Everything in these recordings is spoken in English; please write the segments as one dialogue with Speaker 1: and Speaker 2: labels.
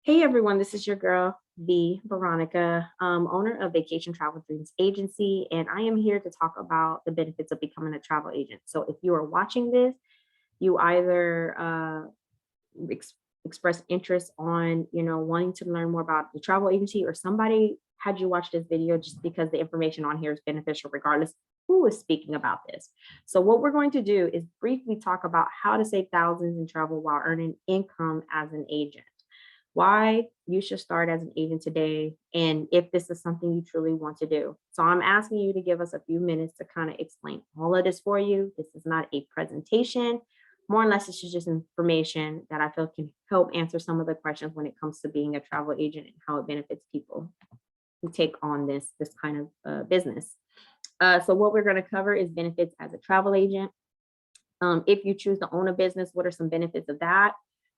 Speaker 1: Hey everyone, this is your girl, the Veronica, owner of Vacation Travel Dreams Agency, and I am here to talk about the benefits of becoming a travel agent. So, if you are watching this, you either ex- express interest on, wanting to learn more about the travel agency, or somebody had you watch this video just because the information on here is beneficial, regardless who is speaking about this. So, what we're going to do is briefly talk about how to save thousands in travel while earning income as an agent, why you should start as an agent today, and if this is something you truly want to do. So I'm asking you to give us a few minutes to kind of explain all of this for you. This is not a presentation. More or less, it's just information that I feel can help answer some of the questions when it comes to being a travel agent and how it benefits people who take on this kind of business. So what we're going to cover is benefits as a travel agent. If you choose to own a business, what are some benefits of that?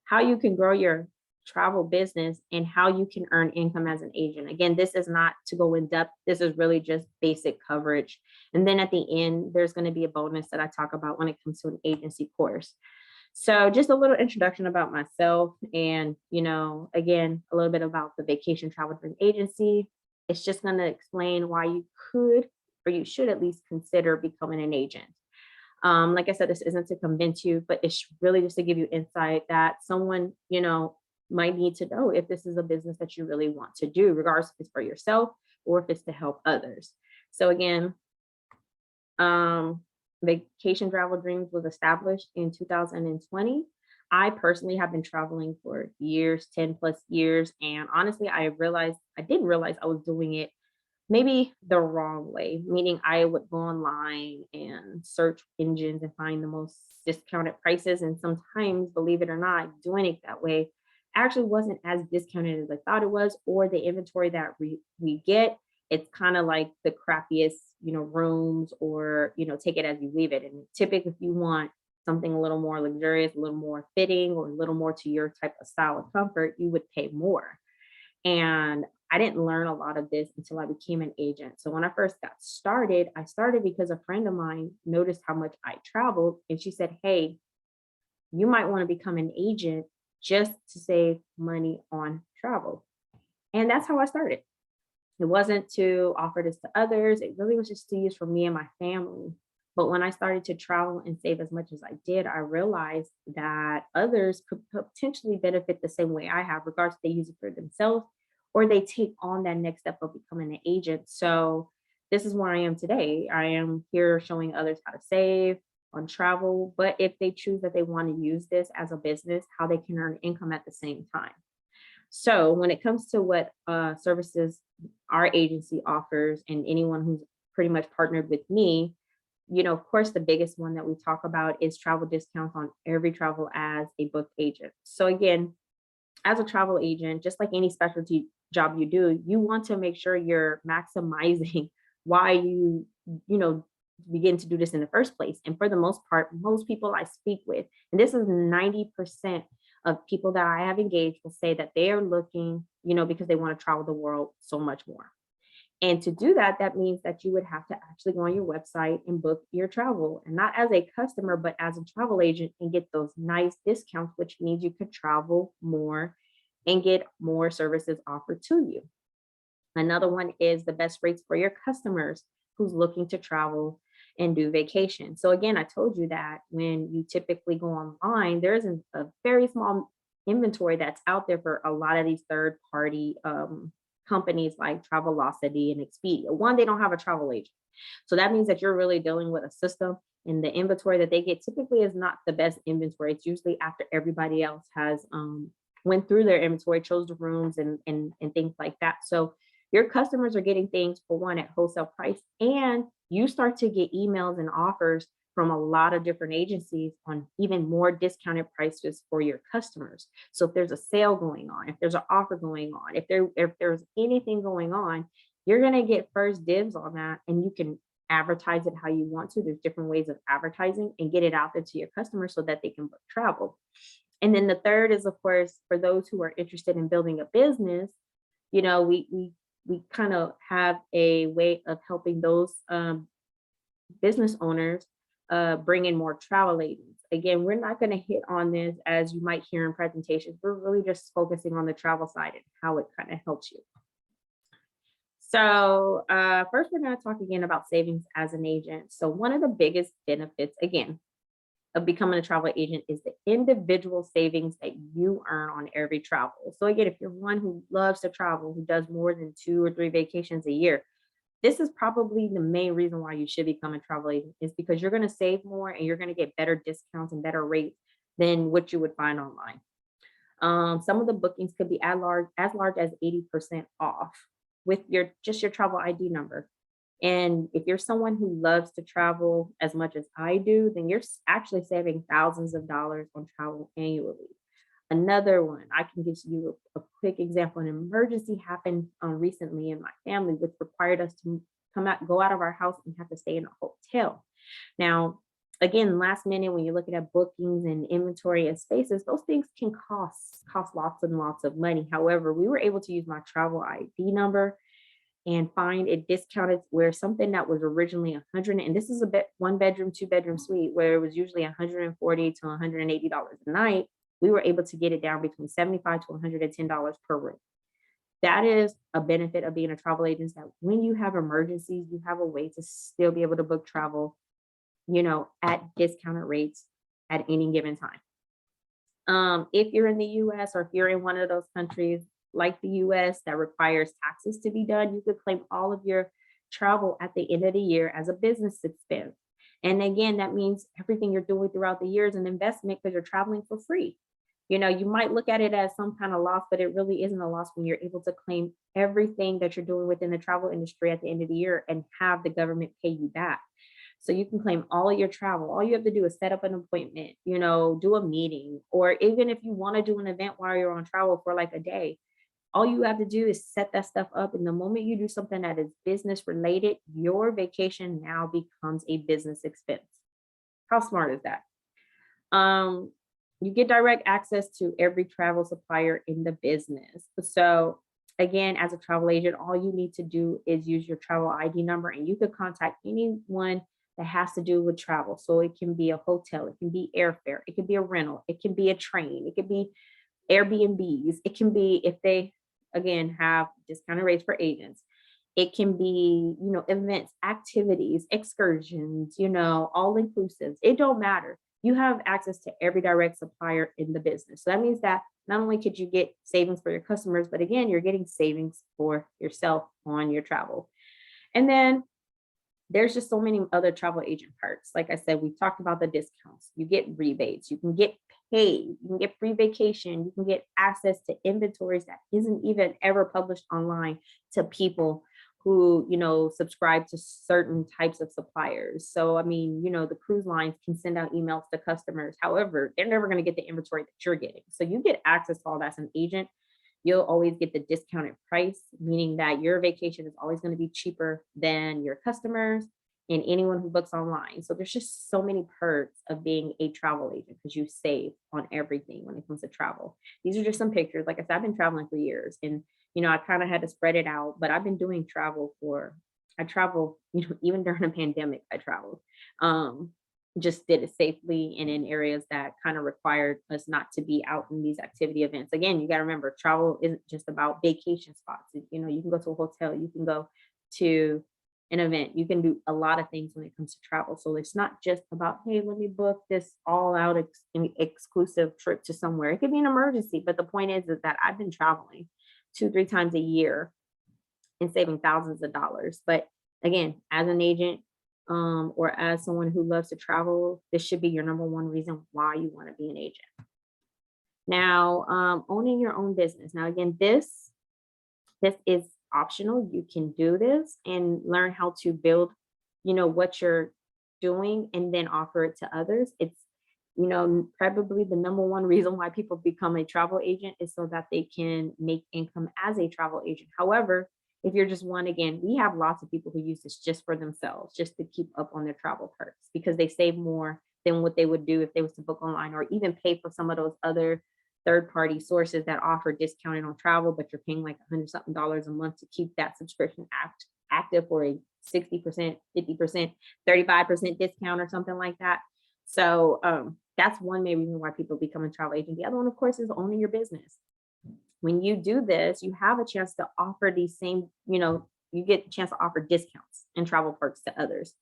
Speaker 1: How you can grow your travel business and how you can earn income as an agent. Again, this is not to go in depth. This is really just basic coverage. And then at the end, there's going to be a bonus that I talk about when it comes to an agency course. So just a little introduction about myself and, again, a little bit about the Vacation Travel Dream Agency. It's just going to explain why you could or you should at least consider becoming an agent. Like I said, this isn't to convince you, but it's really just to give you insight that someone, might need to know if this is a business that you really want to do, regardless if it's for yourself or if it's to help others. So again, um, Vacation Travel Dreams was established in 2020. I personally have been traveling for years, 10 plus years. And honestly, I didn't realize I was doing it maybe the wrong way, meaning I would go online and search engines and find the most discounted prices. And sometimes, believe it or not, doing it that way actually wasn't as discounted as I thought it was, or the inventory that we get, it's kind of like the crappiest, rooms, or, take it as you leave it. And typically, if you want something a little more luxurious, a little more fitting, or a little more to your type of style of comfort, you would pay more. And I didn't learn a lot of this until I became an agent. So when I first got started, I started because a friend of mine noticed how much I traveled. And she said, "Hey, you might want to become an agent just to save money on travel." And that's how I started. It wasn't to offer this to others, it really was just to use for me and my family. But when I started to travel and save as much as I did, I realized that others could potentially benefit the same way I have, regardless if they use it for themselves or they take on that next step of becoming an agent. So this is where I am today. I am here showing others how to save on travel, but if they choose that they want to use this as a business, how they can earn income at the same time. So when it comes to what services our agency offers and anyone who's pretty much partnered with me, of course, the biggest one that we talk about is travel discounts on every travel as a book agent. So again, as a travel agent, just like any specialty job you do, you want to make sure you're maximizing why you know, begin to do this in the first place. And for the most part, most people I speak with, and this is 90% of people that I have engaged, will say that they are looking, because they want to travel the world so much more. And to do that, that means that you would have to actually go on your website and book your travel, and not as a customer, but as a travel agent and get those nice discounts, which means you could travel more and get more services offered to you. Another one is the best rates for your customers who's looking to travel and do vacation. So again, I told you that when you typically go online, there's a very small inventory that's out there for a lot of these third party companies like Travelocity and Expedia. One, they don't have a travel agent. So that means that you're really dealing with a system, and the inventory that they get typically is not the best inventory. It's usually after everybody else has went through their inventory, chose the rooms and things like that. So your customers are getting things, for one, at wholesale price, and you start to get emails and offers from a lot of different agencies on even more discounted prices for your customers. So if there's a sale going on, if there's an offer going on, if there's anything going on, you're going to get first dibs on that, and you can advertise it how you want to. There's different ways of advertising and get it out there to your customers so that they can book travel. And then the third is, of course, for those who are interested in building a business, we kind of have a way of helping those business owners bring in more travel agents. Again, we're not going to hit on this as you might hear in presentations. We're really just focusing on the travel side and how it kind of helps you. So first, we're going to talk again about savings as an agent. So one of the biggest benefits, again, of becoming a travel agent is the individual savings that you earn on every travel. So again, if you're one who loves to travel, who does more than 2 or 3 vacations a year, this is probably the main reason why you should become a travel agent, is because you're going to save more and you're going to get better discounts and better rates than what you would find online. Some of the bookings could be as large as 80% off with your travel ID number. And if you're someone who loves to travel as much as I do, then you're actually saving thousands of dollars on travel annually. Another one, I can give you a quick example. An emergency happened recently in my family, which required us to go out of our house and have to stay in a hotel. Now, again, last minute, when you're looking at bookings and inventory and spaces, those things can cost lots and lots of money. However, we were able to use my travel ID number and find it discounted where something that was originally 100, and this is a 1-bedroom, 2-bedroom suite where it was usually $140 to $180 a night. We were able to get it down between $75 to $110 per room. That is a benefit of being a travel agent, that when you have emergencies, you have a way to still be able to book travel, at discounted rates at any given time. If you're in the US or if you're in one of those countries like the US that requires taxes to be done, you could claim all of your travel at the end of the year as a business expense. And again, that means everything you're doing throughout the year is an investment because you're traveling for free. You might look at it as some kind of loss, but it really isn't a loss when you're able to claim everything that you're doing within the travel industry at the end of the year and have the government pay you back. So you can claim all of your travel. All you have to do is set up an appointment, do a meeting, or even if you want to do an event while you're on travel for like a day, all you have to do is set that stuff up. And the moment you do something that is business related, your vacation now becomes a business expense. How smart is that? You get direct access to every travel supplier in the business. So again, as a travel agent, all you need to do is use your travel ID number, and you could contact anyone that has to do with travel. So it can be a hotel, it can be airfare, it can be a rental, it can be a train, it could be Airbnbs, it can be, if they again have discounted rates for agents, it can be, events, activities, excursions, all inclusives. It don't matter. You have access to every direct supplier in the business. So that means that not only could you get savings for your customers, but again, you're getting savings for yourself on your travel. And then there's just so many other travel agent perks. Like I said, we talked about the discounts. You get rebates, you can get paid, you can get free vacation, you can get access to inventories that isn't even ever published online to people who, subscribe to certain types of suppliers. So, I mean, the cruise lines can send out emails to customers. However, they're never going to get the inventory that you're getting. So you get access to all that as an agent. You'll always get the discounted price, meaning that your vacation is always going to be cheaper than your customers and anyone who books online. So there's just so many perks of being a travel agent because you save on everything when it comes to travel. These are just some pictures. Like I said, I've been traveling for years, and I kind of had to spread it out, but I've been doing I travel, even during the pandemic, I traveled. Just did it safely and in areas that kind of required us not to be out in these activity events. Again, you got to remember, travel isn't just about vacation spots. You can go to a hotel, you can go to an event, you can do a lot of things when it comes to travel. So it's not just about, hey, let me book this all out exclusive trip to somewhere. It could be an emergency, but the point is that I've been traveling 2-3 times a year and saving thousands of dollars. But again, as an agent, or as someone who loves to travel, this should be your number one reason why you want to be an agent. Now, owning your own business. Now, again, this is optional. You can do this and learn how to build, what you're doing and then offer it to others. It's, probably the number one reason why people become a travel agent is so that they can make income as a travel agent. However, if you're just one, again, we have lots of people who use this just for themselves, just to keep up on their travel perks because they save more than what they would do if they was to book online or even pay for some of those other third-party sources that offer discounted on travel, but you're paying like $100 something a month to keep that subscription active for a 60%, 50%, 35% discount or something like that. So that's one main reason why people become a travel agent. The other one, of course, is owning your business. When you do this, you have a chance to offer these same, you get a chance to offer discounts and travel perks to others.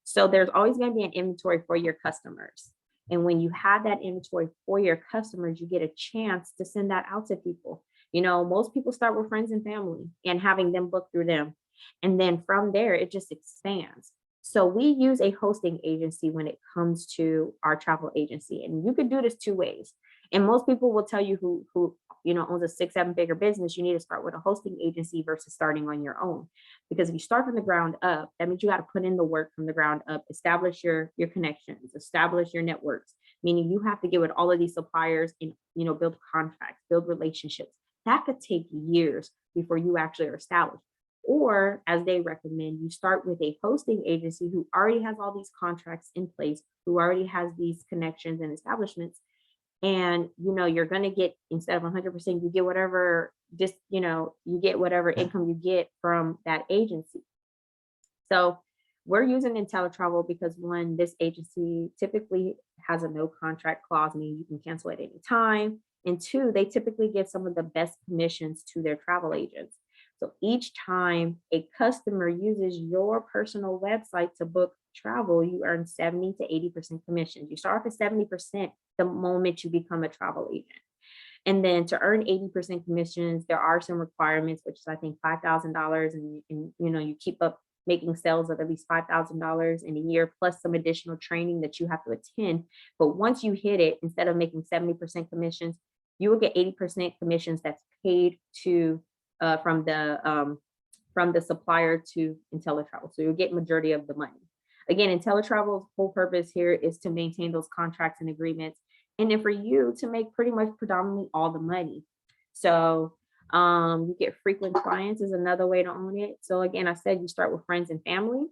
Speaker 1: So there's always going to be an inventory for your customers. And when you have that inventory for your customers, you get a chance to send that out to people. Most people start with friends and family and having them book through them. And then from there, it just expands. So we use a hosting agency when it comes to our travel agency. And you could do this two ways. And most people will tell you who owns a 6-7 figure business, you need to start with a hosting agency versus starting on your own. Because if you start from the ground up, that means you got to put in the work from the ground up, establish your connections, establish your networks, meaning you have to get with all of these suppliers and, build contracts, build relationships. That could take years before you actually are established. Or as they recommend, you start with a hosting agency who already has all these contracts in place, who already has these connections and establishments. And, you're going to get, instead of 100%, you get whatever, you get whatever income you get from that agency. So we're using IntelliTravel because one, this agency typically has a no contract clause, meaning you can cancel at any time. And two, they typically give some of the best commissions to their travel agents. So each time a customer uses your personal website to book travel, you earn 70 to 80% commissions. You start off at 70% the moment you become a travel agent. And then to earn 80% commissions, there are some requirements, which is I think $5,000, and you keep up making sales of at least $5,000 in a year, plus some additional training that you have to attend. But once you hit it, instead of making 70% commissions, you will get 80% commissions that's paid to from the supplier to IntelliTravel. So you'll get majority of the money. Again, IntelliTravel's whole purpose here is to maintain those contracts and agreements, and then for you to make pretty much predominantly all the money. So you get frequent clients is another way to own it. So again, I said you start with friends and family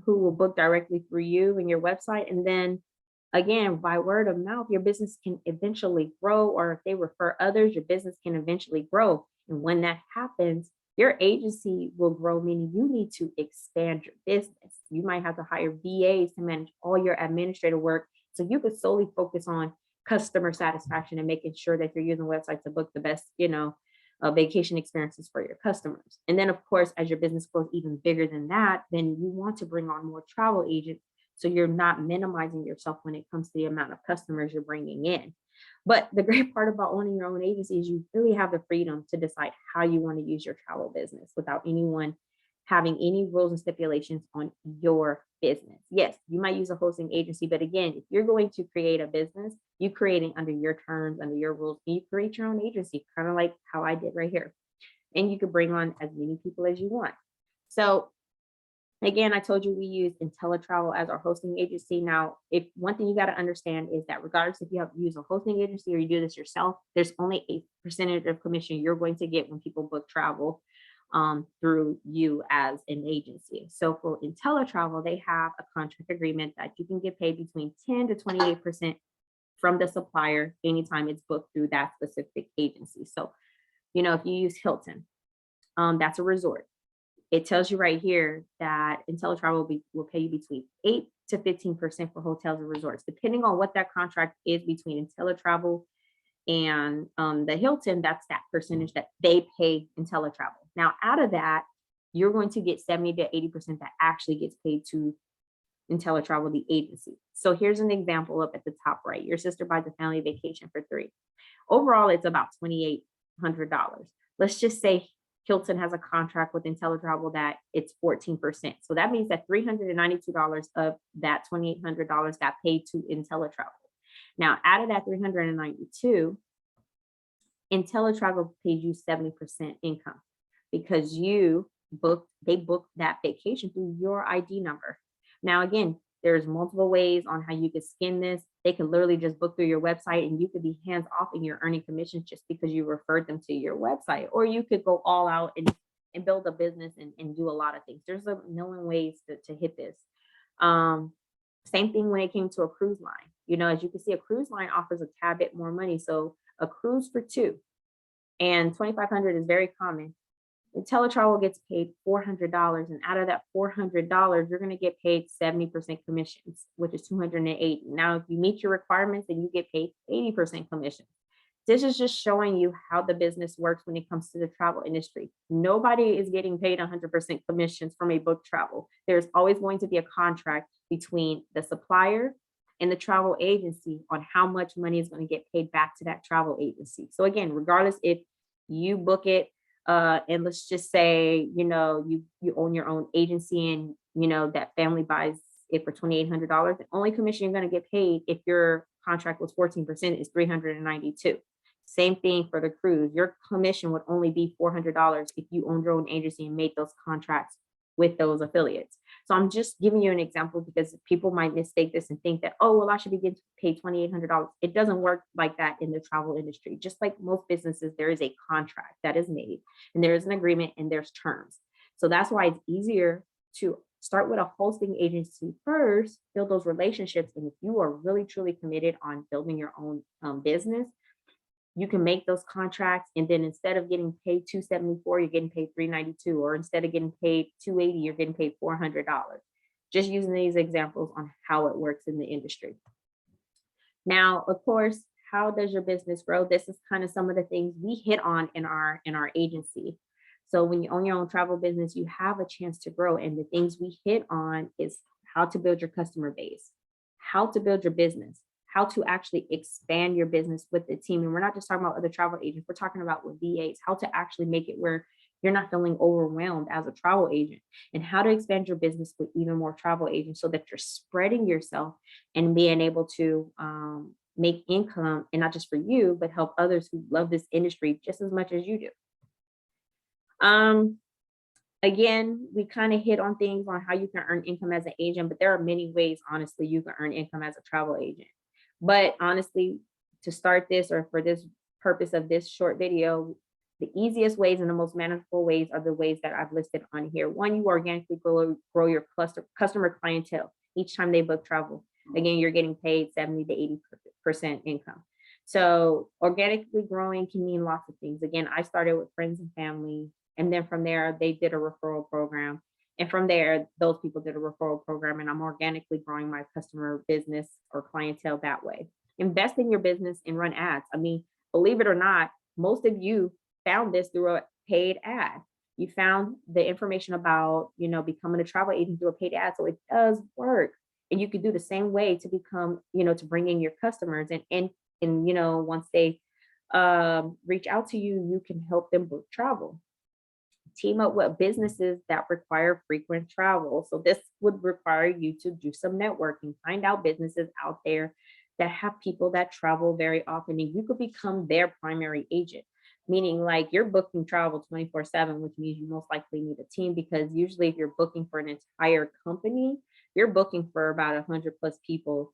Speaker 1: who will book directly through you and your website. And then again, by word of mouth, your business can eventually grow, or if they refer others, your business can eventually grow. And when that happens, your agency will grow, meaning you need to expand your business. You might have to hire VAs to manage all your administrative work, so you could solely focus on customer satisfaction and making sure that you're using websites to book the best, vacation experiences for your customers. And then, of course, as your business grows even bigger than that, then you want to bring on more travel agents, so you're not minimizing yourself when it comes to the amount of customers you're bringing in. But the great part about owning your own agency is you really have the freedom to decide how you want to use your travel business without anyone having any rules and stipulations on your business. Yes, you might use a hosting agency, but again, if you're going to create a business, you creating under your terms, under your rules, and you create your own agency, kind of like how I did right here. And you could bring on as many people as you want. So again, I told you we use IntelliTravel as our hosting agency. Now, if one thing you got to understand is that regardless if you have to use a hosting agency or you do this yourself, there's only a percentage of commission you're going to get when people book travel through you as an agency. So for IntelliTravel, they have a contract agreement that you can get paid between 10 to 28% from the supplier anytime it's booked through that specific agency. So, if you use Hilton, that's a resort. It tells you right here that IntelliTravel will pay you between 8 to 15% for hotels and resorts, depending on what that contract is between IntelliTravel and the Hilton. That's that percentage that they pay IntelliTravel. Now, out of that, you're going to get 70 to 80% that actually gets paid to IntelliTravel, the agency. So here's an example up at the top right. Your sister buys a family vacation for 3. Overall, it's about $2,800. Let's just say Hilton has a contract with IntelliTravel that it's 14%. So that means that $392 of that $2,800 got paid to IntelliTravel. Now, out of that $392, IntelliTravel pays you 70% income because they booked that vacation through your ID number. Now, again, there's multiple ways on how you can skin this. They can literally just book through your website and you could be hands off in your earning commissions just because you referred them to your website. Or you could go all out and build a business and do a lot of things. There's a million ways to hit this. Same thing when it came to a cruise line. As you can see, a cruise line offers a tad bit more money. So a cruise for 2 and $2,500 is very common. And teletravel gets paid $400, and out of that $400, you're going to get paid 70% commissions, which is 280. Now, if you meet your requirements, then you get paid 80% commission. This is just showing you how the business works when it comes to the travel industry. Nobody is getting paid 100% commissions from a book travel. There's always going to be a contract between the supplier and the travel agency on how much money is going to get paid back to that travel agency. So again, regardless if you book it, and let's just say, you own your own agency and, that family buys it for $2,800, the only commission you're going to get paid if your contract was 14% is $392. Same thing for the cruise. Your commission would only be $400 if you owned your own agency and made those contracts with those affiliates. So I'm just giving you an example because people might mistake this and think that, oh, well, I should be getting paid $2,800. It doesn't work like that in the travel industry. Just like most businesses, there is a contract that is made and there is an agreement and there's terms. So that's why it's easier to start with a hosting agency first, build those relationships. And if you are really, truly committed on building your own business, you can make those contracts, and then instead of getting paid $274, you're getting paid $392, or instead of getting paid $280, you're getting paid $400. Just using these examples on how it works in the industry. Now, of course, how does your business grow? This is kind of some of the things we hit on in our agency. So when you own your own travel business, you have a chance to grow. And the things we hit on is how to build your customer base, how to build your business, how to actually expand your business with the team. And we're not just talking about other travel agents, we're talking about with VAs, how to actually make it where you're not feeling overwhelmed as a travel agent, and how to expand your business with even more travel agents so that you're spreading yourself and being able to make income, and not just for you, but help others who love this industry just as much as you do. Again, we kind of hit on things on how you can earn income as an agent, but there are many ways, honestly, you can earn income as a travel agent. But honestly, to start this, or for this purpose of this short video, the easiest ways and the most manageable ways are the ways that I've listed on here. One, you organically grow your customer clientele each time they book travel. Again, you're getting paid 70 to 80% income. So organically growing can mean lots of things. Again, I started with friends and family, and then from there, they did a referral program. And from there, those people did a referral program, and I'm organically growing my customer business or clientele that way. Invest in your business and run ads. I mean, believe it or not, most of you found this through a paid ad. You found the information about, becoming a travel agent through a paid ad. So it does work. And you can do the same way to become, to bring in your customers. And once they reach out to you, you can help them book travel. Team up with businesses that require frequent travel. So this would require you to do some networking, find out businesses out there that have people that travel very often, and you could become their primary agent. Meaning like you're booking travel 24/7, which means you most likely need a team, because usually if you're booking for an entire company, you're booking for about 100 plus people,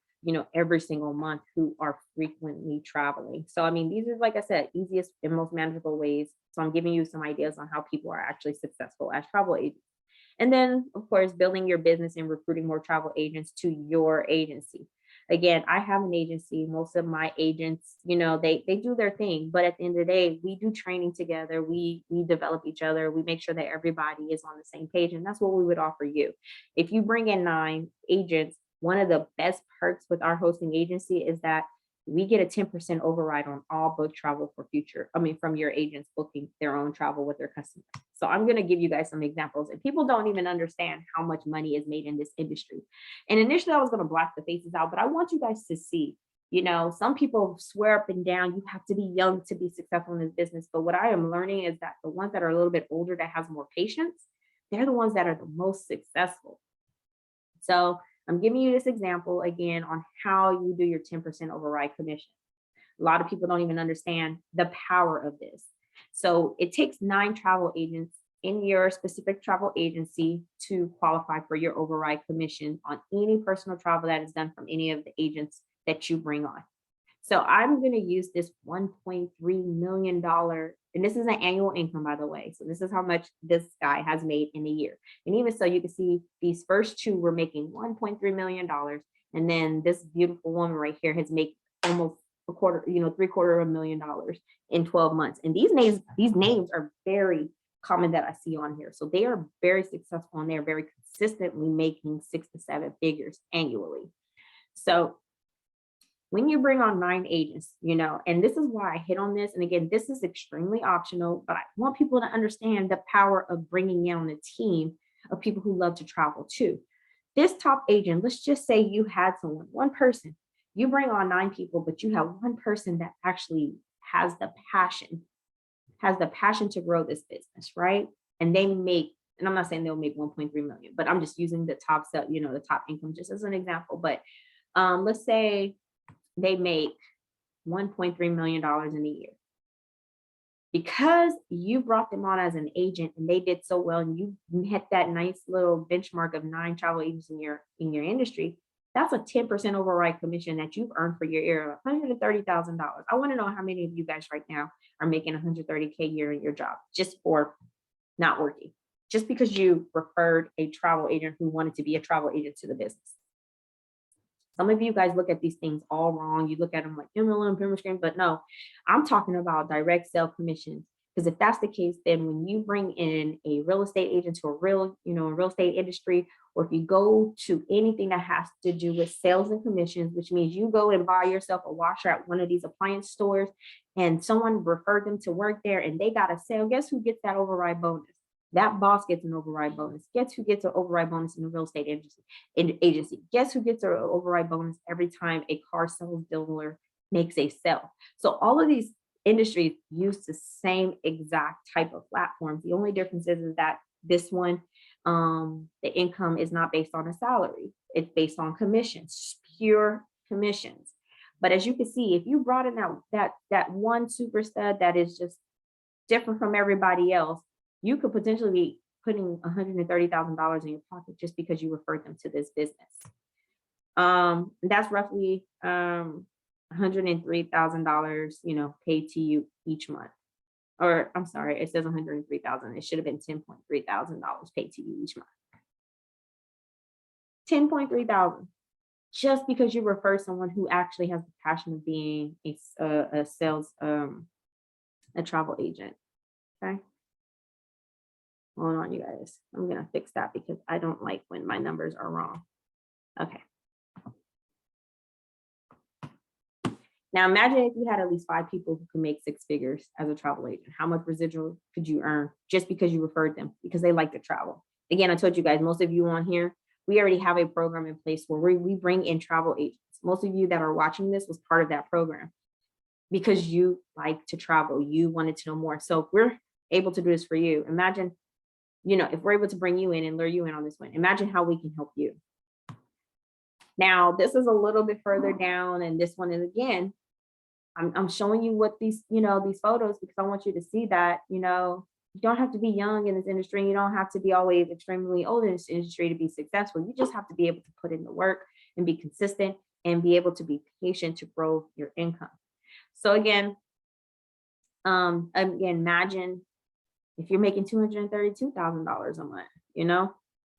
Speaker 1: every single month who are frequently traveling. So, I mean, these are, like I said, easiest and most manageable ways. So I'm giving you some ideas on how people are actually successful as travel agents. And then, of course, building your business and recruiting more travel agents to your agency. Again, I have an agency. Most of my agents, they do their thing, but at the end of the day, we do training together. We develop each other. We make sure that everybody is on the same page. And that's what we would offer you. If you bring in 9 agents, one of the best perks with our hosting agency is that we get a 10% override on all book travel from your agents booking their own travel with their customers. So I'm going to give you guys some examples, and people don't even understand how much money is made in this industry. And initially I was going to block the faces out, but I want you guys to see, some people swear up and down, you have to be young to be successful in this business. But what I am learning is that the ones that are a little bit older, that has more patience, they're the ones that are the most successful. So I'm giving you this example again on how you do your 10% override commission. A lot of people don't even understand the power of this. So it takes 9 travel agents in your specific travel agency to qualify for your override commission on any personal travel that is done from any of the agents that you bring on. So I'm going to use this $1.3 million, and this is an annual income, by the way. So this is how much this guy has made in a year. And even so, you can see these first 2 were making $1.3 million. And then this beautiful woman right here has made almost $250,000 in 12 months. And these names are very, common that I see on here. So they are very successful and they're very consistently making 6 to 7 figures annually. So when you bring on 9 agents, and this is why I hit on this. And again, this is extremely optional, but I want people to understand the power of bringing in a team of people who love to travel too. This top agent, let's just say you had someone, one person, you bring on 9 people, but you have one person that actually has the passion to grow this business, right? And they make, and I'm not saying they'll make 1.3 million, but I'm just using the top sell, the top income just as an example. But let's say they make $1.3 million in a year. Because you brought them on as an agent and they did so well and you hit that nice little benchmark of 9 travel agents in your industry, that's a 10% override commission that you've earned for your year, $130,000. I want to know how many of you guys right now are making $130K a year in your job just for not working, just because you referred a travel agent who wanted to be a travel agent to the business. Some of you guys look at these things all wrong. You look at them like MLM, pyramid scheme, but no, I'm talking about direct sale commissions. Because if that's the case, then when you bring in a real estate agent to a real estate industry, or if you go to anything that has to do with sales and commissions, which means you go and buy yourself a washer at one of these appliance stores and someone referred them to work there and they got a sale, guess who gets that override bonus? That boss gets an override bonus. Guess who gets an override bonus in the real estate agency? Guess who gets an override bonus every time a car sales dealer makes a sale? So all of these industries use the same exact type of platforms. The only difference is that this one, the income is not based on a salary. It's based on commissions, pure commissions. But as you can see, if you brought in that one super stud that is just different from everybody else, you could potentially be putting $130,000 in your pocket just because you referred them to this business. That's roughly $103,000, paid to you each month. Or I'm sorry, it says 103,000. It should have been $10.3 thousand paid to you each month. 10.3 thousand, just because you refer someone who actually has the passion of being a sales, a travel agent. Okay. Hold on, you guys. I'm gonna fix that because I don't like when my numbers are wrong. Okay. Now imagine if you had at least 5 people who could make 6 figures as a travel agent. How much residual could you earn just because you referred them, because they like to travel? Again, I told you guys, most of you on here, we already have a program in place where we bring in travel agents. Most of you that are watching this was part of that program because you like to travel. You wanted to know more. So if we're able to do this for you, imagine, if we're able to bring you in and lure you in on this one, imagine how we can help you. Now, this is a little bit further down, and this one is, again, I'm showing you what these photos, because I want you to see that, you don't have to be young in this industry. And you don't have to be always extremely old in this industry to be successful. You just have to be able to put in the work and be consistent and be able to be patient to grow your income. So again, imagine if you're making $232,000 a month,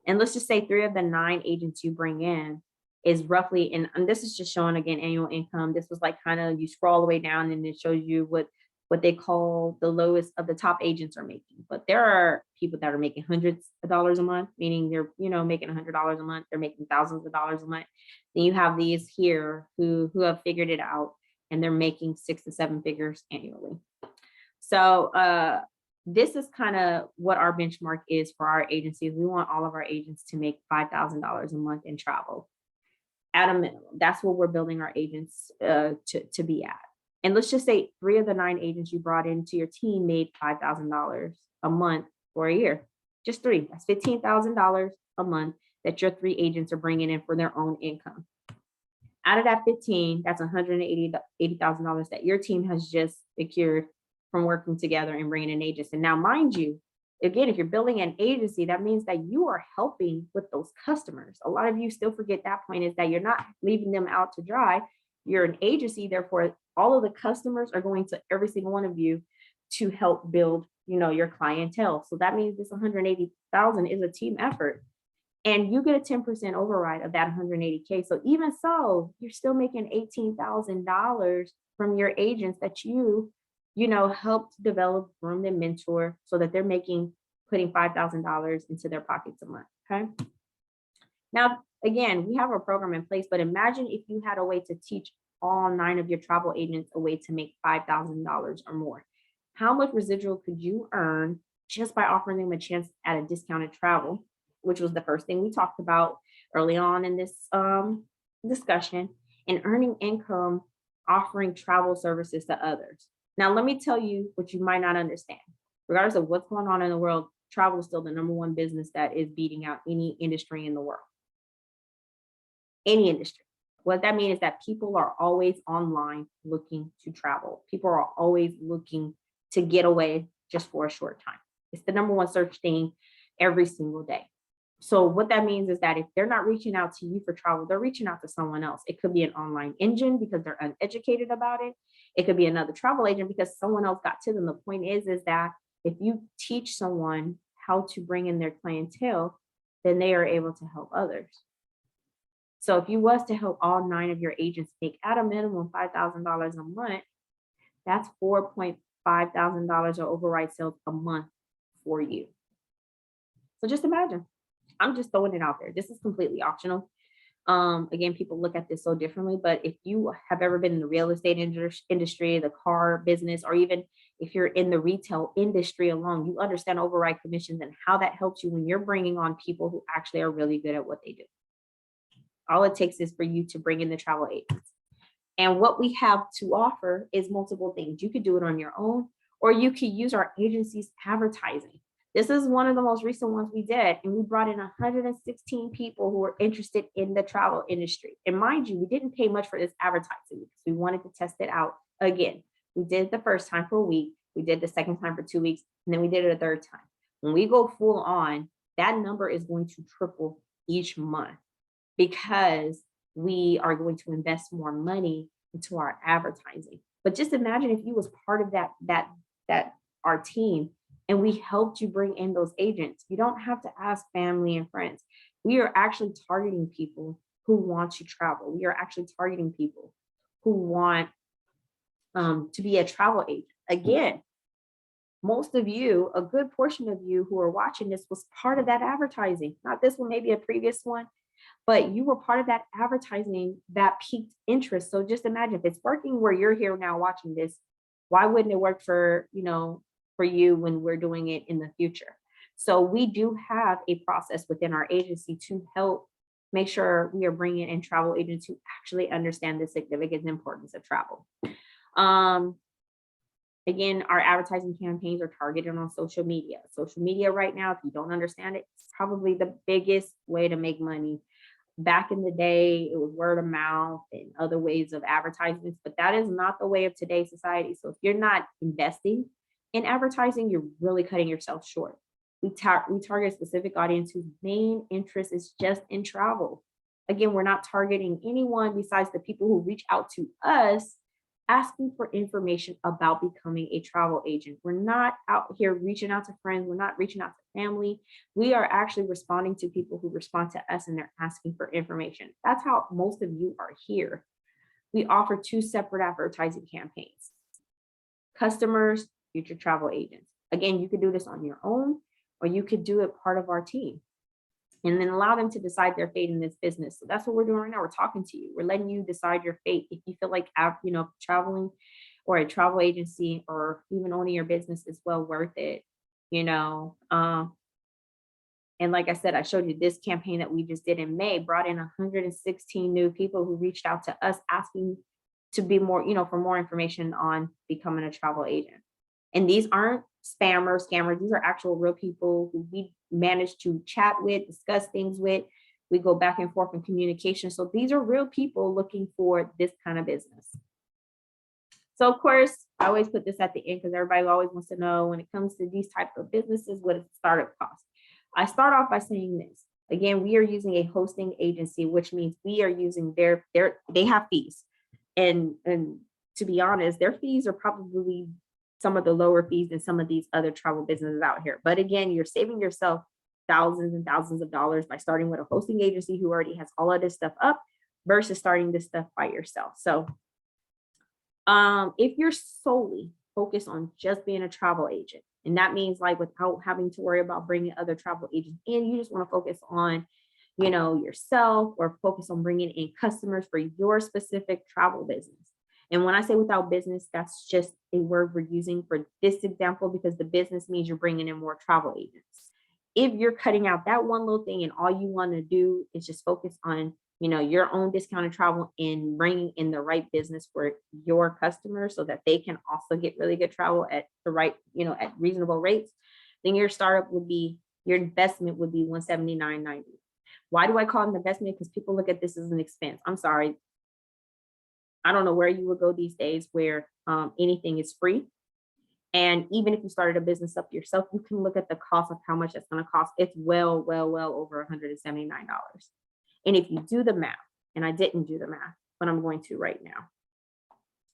Speaker 1: and let's just say 3 of the 9 agents you bring in is roughly, and this is just showing, again, annual income. This was like kind of, you scroll all the way down and it shows you what they call the lowest of the top agents are making. But there are people that are making hundreds of dollars a month, meaning they're, making $100 a month. They're making thousands of dollars a month. Then you have these here who have figured it out and they're making 6 to 7 figures annually. So this is kind of what our benchmark is for our agencies. We want all of our agents to make $5,000 a month in travel at a minimum. That's what we're building our agents to be at. And let's just say 3 of the 9 agents you brought into your team made $5,000 a month for a year. Just 3. That's $15,000 a month that your 3 agents are bringing in for their own income. Out of that 15, that's $180,000 that your team has just secured from working together and bringing in agents. And now, mind you, again, if you're building an agency, that means that you are helping with those customers. A lot of you still forget that point, is that you're not leaving them out to dry. You're an agency, therefore, all of the customers are going to every single one of you to help build, your clientele. So that means this 180,000 is a team effort, and you get a 10% override of that 180K. So even so, you're still making $18,000 from your agents that you help to develop, groom, and mentor so that they're putting $5,000 into their pockets a month. Okay. Now, again, we have a program in place, but imagine if you had a way to teach all 9 of your travel agents a way to make $5,000 or more. How much residual could you earn just by offering them a chance at a discounted travel, which was the first thing we talked about early on in this discussion, and earning income offering travel services to others. Now, let me tell you what you might not understand. Regardless of what's going on in the world, travel is still the number one business that is beating out any industry in the world. Any industry. What that means is that people are always online looking to travel. People are always looking to get away just for a short time. It's the number one search thing every single day. So what that means is that if they're not reaching out to you for travel, they're reaching out to someone else. It could be an online engine because they're uneducated about it. It could be another travel agent because someone else got to them. The point is that if you teach someone how to bring in their clientele, then they are able to help others. So if you was to help all 9 of your agents make at a minimum $5,000 a month, that's $4,500 of override sales a month for you. So just imagine. I'm just throwing it out there. This is completely optional. Again, people look at this so differently, but if you have ever been in the real estate industry, the car business, or even if you're in the retail industry alone, you understand override commissions and how that helps you when you're bringing on people who actually are really good at what they do. All it takes is for you to bring in the travel agents. And what we have to offer is multiple things. You could do it on your own, or you could use our agency's advertising. This is one of the most recent ones we did, and we brought in 116 people who were interested in the travel industry. And mind you, we didn't pay much for this advertising because we wanted to test it out again. We did it the first time for a week, we did the second time for 2 weeks, and then we did it a third time. When we go full on, that number is going to triple each month because we are going to invest more money into our advertising. But just imagine if you was part of that our team and we helped you bring in those agents. You don't have to ask family and friends. We are actually targeting people who want to travel. We are actually targeting people who want to be a travel agent. Again, most of you, a good portion of you who are watching this was part of that advertising. Not this one, maybe a previous one, but you were part of that advertising that piqued interest. So just imagine if it's working where you're here now watching this, why wouldn't it work for you when we're doing it in the future? So we do have a process within our agency to help make sure we are bringing in travel agents who actually understand the significance and importance of travel. Again, our advertising campaigns are targeted on social media. Social media right now, if you don't understand it, it's probably the biggest way to make money. Back in the day, it was word of mouth and other ways of advertisements, but that is not the way of today's society. So if you're not investing in advertising, you're really cutting yourself short. We target a specific audience whose main interest is just in travel. Again, we're not targeting anyone besides the people who reach out to us asking for information about becoming a travel agent. We're not out here reaching out to friends. We're not reaching out to family. We are actually responding to people who respond to us and they're asking for information. That's how most of you are here. We offer 2 separate advertising campaigns. Customers, future travel agents. Again, you could do this on your own or you could do it part of our team and then allow them to decide their fate in this business. So that's what we're doing right now. We're talking to you. We're letting you decide your fate. If you feel like, traveling or a travel agency or even owning your business is well worth it, and like I said, I showed you this campaign that we just did in May, brought in 116 new people who reached out to us asking to be more, for more information on becoming a travel agent. And these aren't spammers, scammers. These are actual real people who we managed to chat with, discuss things with. We go back and forth in communication. So these are real people looking for this kind of business. So of course, I always put this at the end because everybody always wants to know when it comes to these type of businesses, what is the startup cost? I start off by saying this. Again, we are using a hosting agency, which means we are using they have fees. And to be honest, their fees are probably some of the lower fees than some of these other travel businesses out here. But again, you're saving yourself thousands and thousands of dollars by starting with a hosting agency who already has all of this stuff up versus starting this stuff by yourself. So if you're solely focus on just being a travel agent. And that means like without having to worry about bringing other travel agents in, you just want to focus on, yourself, or focus on bringing in customers for your specific travel business. And when I say without business, that's just a word we're using for this example because the business means you're bringing in more travel agents. If you're cutting out that one little thing and all you want to do is just focus on, your own discounted travel and bringing in the right business for your customers so that they can also get really good travel at the right, at reasonable rates, then your investment would be 179.90. Why do I call it an investment? Because people look at this as an expense. I'm sorry. I don't know where you would go these days where anything is free. And even if you started a business up yourself, you can look at the cost of how much it's going to cost. It's well over $179. And if you do the math, and I didn't do the math, but I'm going to right now.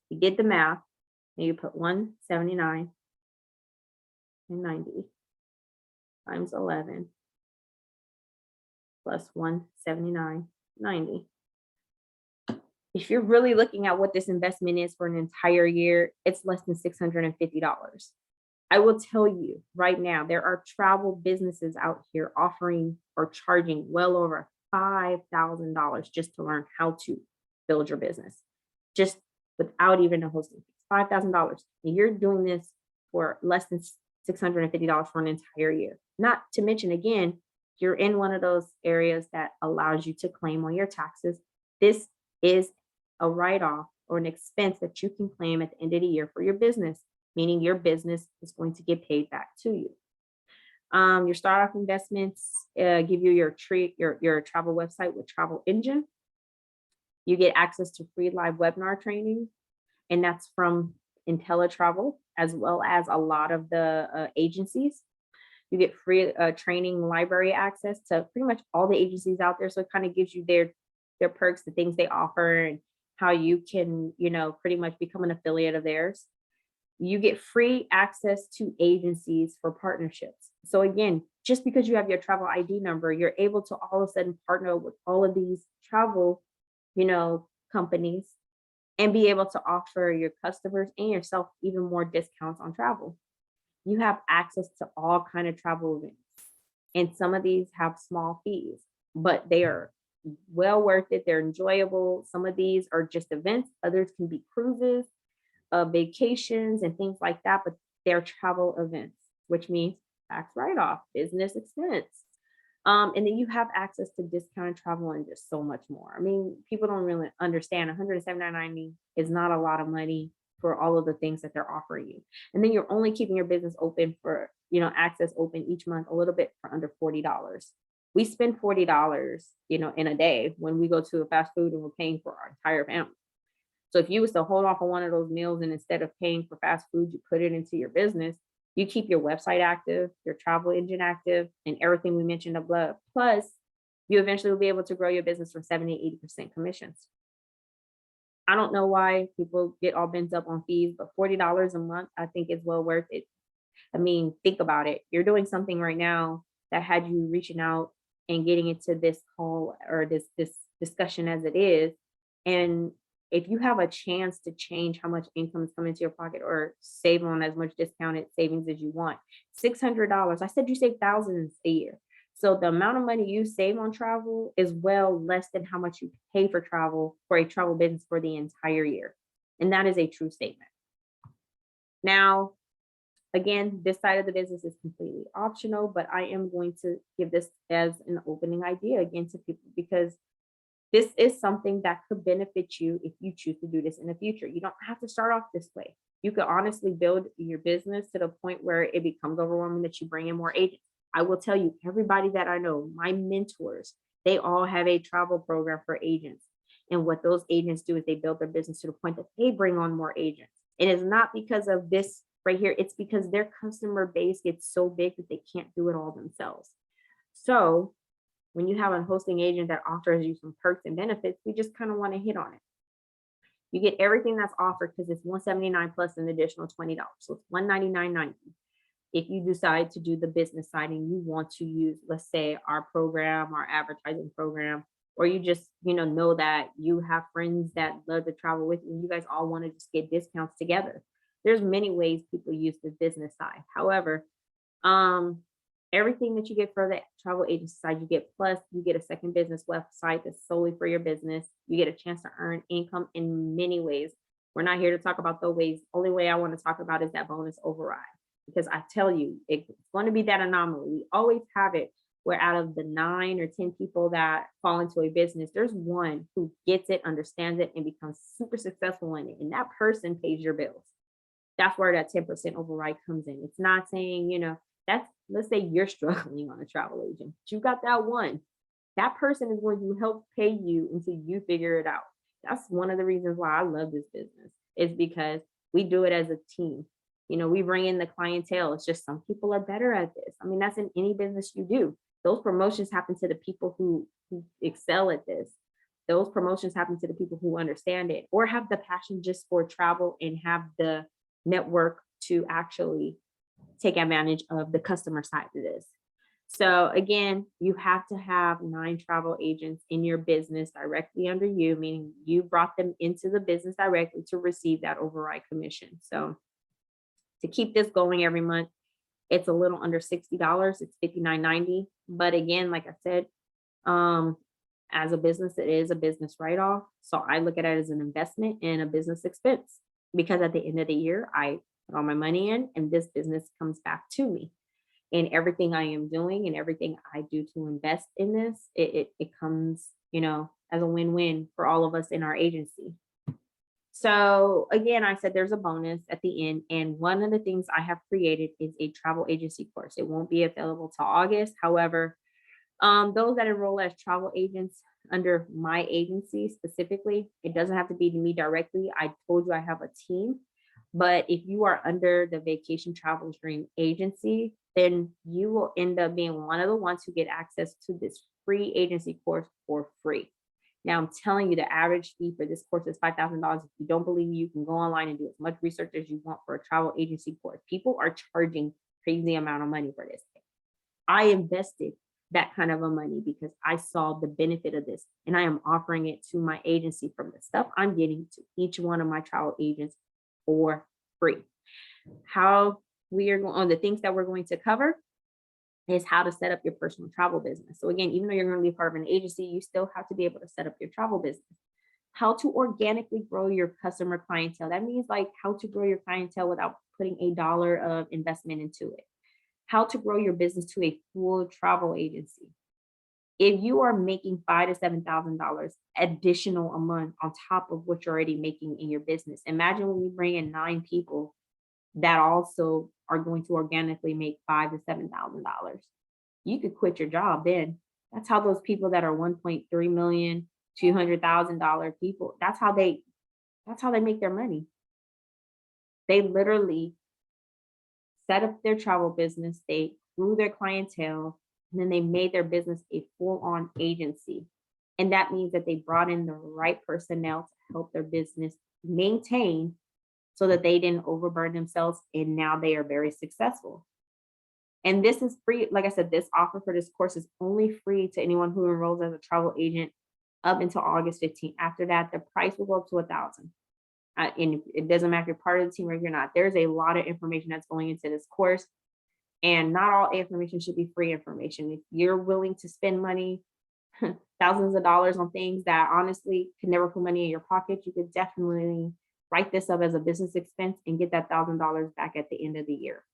Speaker 1: You did the math, and you put 179.90 times 11 plus 179.90. If you're really looking at what this investment is for an entire year, it's less than $650. I will tell you right now, there are travel businesses out here offering or charging well over $5,000 just to learn how to build your business, just without even a hosting fee. $5,000. And you're doing this for less than $650 for an entire year. Not to mention, again, you're in one of those areas that allows you to claim on your taxes. This is a write-off or an expense that you can claim at the end of the year for your business, meaning your business is going to get paid back to you. Your startup investments give you your travel website with Travel Engine. You get access to free live webinar training, and that's from IntelliTravel, as well as a lot of the agencies. You get free training library access to pretty much all the agencies out there. So it kind of gives you their perks, the things they offer, and how you can, pretty much become an affiliate of theirs. You get free access to agencies for partnerships. So again, just because you have your travel ID number, you're able to all of a sudden partner with all of these travel, companies and be able to offer your customers and yourself even more discounts on travel. You have access to all kind of travel events. And some of these have small fees, but they are well worth it. They're enjoyable. Some of these are just events. Others can be cruises, vacations, and things like that, but they're travel events, which means tax write-off, business expense. And then you have access to discounted travel and just so much more. I mean, people don't really understand $179.90 is not a lot of money for all of the things that they're offering you. And then you're only keeping your business open for, access open each month a little bit for under $40. We spend $40, in a day when we go to a fast food and we're paying for our entire family. So if you was to hold off on one of those meals and instead of paying for fast food, you put it into your business, you keep your website active, your travel engine active, and everything we mentioned above. Plus, you eventually will be able to grow your business from 70 to 80% commissions. I don't know why people get all bent up on fees, but $40 a month, I think is well worth it. I mean, think about it. You're doing something right now that had you reaching out and getting into this call or this discussion as it is. And if you have a chance to change how much income is coming into your pocket or save on as much discounted savings as you want, $600, I said you save thousands a year. So the amount of money you save on travel is well less than how much you pay for travel for a travel business for the entire year. And that is a true statement. Now, again, this side of the business is completely optional, but I am going to give this as an opening idea again to people because this is something that could benefit you if you choose to do this in the future. You don't have to start off this way. You could honestly build your business to the point where it becomes overwhelming that you bring in more agents. I will tell you, everybody that I know, my mentors, they all have a travel program for agents. And what those agents do is they build their business to the point that they bring on more agents. And it's not because of this right here. It's because their customer base gets so big that they can't do it all themselves. So when you have a hosting agent that offers you some perks and benefits, we just kind of want to hit on it. You get everything that's offered because it's $179 plus an additional $20. So it's $199.90. If you decide to do the business side and you want to use, let's say, our program, our advertising program, or you just, know that you have friends that love to travel with you, and you guys all want to just get discounts together. there's many ways people use the business side. However, um, everything that you get for the travel agency side, you get plus, you get a second business website that's solely for your business. You get a chance to earn income in many ways. We're not here to talk about the ways. Only way I want to talk about is that bonus override. Because I tell you, it's going to be that anomaly. We always have it where out of the 9 or 10 people that fall into a business, there's one who gets it, understands it, and becomes super successful in it. And that person pays your bills. That's where that 10% override comes in. It's not saying, that's, let's say you're struggling on a travel agent. You got that one. That person is going to help pay you until you figure it out. That's one of the reasons why I love this business, is because we do it as a team. We bring in the clientele. It's just some people are better at this. I mean, that's in any business you do. Those promotions happen to the people who excel at this. Those promotions happen to the people who understand it or have the passion just for travel and have the network to actually take advantage of the customer side of this. So again, you have to have 9 travel agents in your business directly under you, meaning you brought them into the business directly to receive that override commission. So to keep this going every month, it's a little under $60. It's $59.90. But again, like I said, as a business, it is a business write-off. So I look at it as an investment and a business expense, because at the end of the year, I put all my money in and this business comes back to me. And everything I am doing and everything I do to invest in this, it comes, as a win-win for all of us in our agency. So again, I said there's a bonus at the end. And one of the things I have created is a travel agency course. It won't be available till August. However, those that enroll as travel agents under my agency specifically, it doesn't have to be to me directly. I told you I have a team, but if you are under the Vacation Travel Dream agency, then you will end up being one of the ones who get access to this free agency course for free. Now, I'm telling you, the average fee for this course is $5,000. If you don't believe me, you can go online and do as much research as you want for a travel agency course. People are charging crazy amount of money for this. I invested that kind of a money because I saw the benefit of this, and I am offering it to my agency from the stuff I'm getting to each one of my travel agents for free. How we are going on the things that we're going to cover is how to set up your personal travel business. So again, even though you're going to be part of an agency, you still have to be able to set up your travel business. How to organically grow your customer clientele. That means like how to grow your clientele without putting $1 of investment into it. How to grow your business to a full travel agency. If you are making $5,000 to $7,000 additional a month on top of what you're already making in your business, imagine when we bring in 9 people that also are going to organically make $5,000 to $7,000. You could quit your job then. That's how those people that are 1.3 million, $200,000 people, that's how they make their money. They literally set up their travel business, they grew their clientele, and then they made their business a full-on agency. And that means that they brought in the right personnel to help their business maintain so that they didn't overburden themselves, and now they are very successful. And this is free. Like I said, this offer for this course is only free to anyone who enrolls as a travel agent up until August 15th. After that, the price will go up to $1,000. And it doesn't matter if you're part of the team or if you're not. There's a lot of information that's going into this course, and not all information should be free information. If you're willing to spend money, thousands of dollars on things that honestly could never put money in your pocket, you could definitely write this up as a business expense and get that $1,000 back at the end of the year.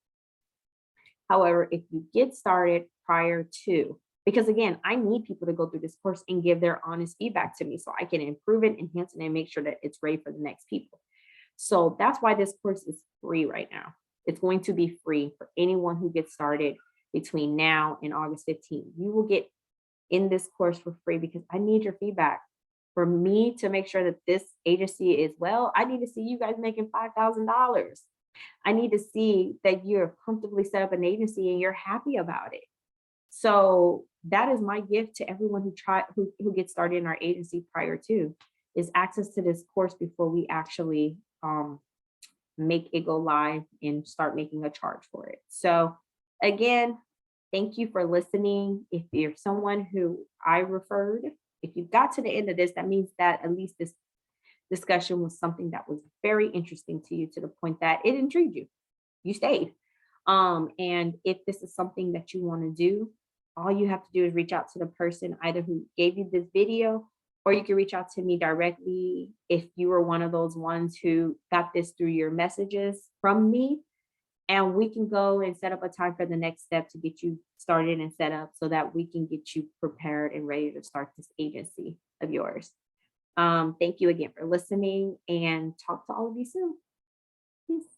Speaker 1: However, if you get started prior to, because again, I need people to go through this course and give their honest feedback to me so I can improve it, enhance it, and make sure that it's ready for the next people. So that's why this course is free right now. It's going to be free for anyone who gets started between now and August 15th. You will get in this course for free because I need your feedback. For me to make sure that this agency is well, I need to see you guys making $5,000. I need to see that you're comfortably set up an agency and you're happy about it. So that is my gift to everyone who gets started in our agency prior to, is access to this course before we actually make it go live and start making a charge for it. So again, thank you for listening. If you're someone who I referred, if you got to the end of this, that means that at least discussion was something that was very interesting to you to the point that it intrigued you. You stayed. And if this is something that you want to do, all you have to do is reach out to the person either who gave you this video, or you can reach out to me directly if you were one of those ones who got this through your messages from me. And we can go and set up a time for the next step to get you started and set up so that we can get you prepared and ready to start this agency of yours. Thank you again for listening and talk to all of you soon. Peace.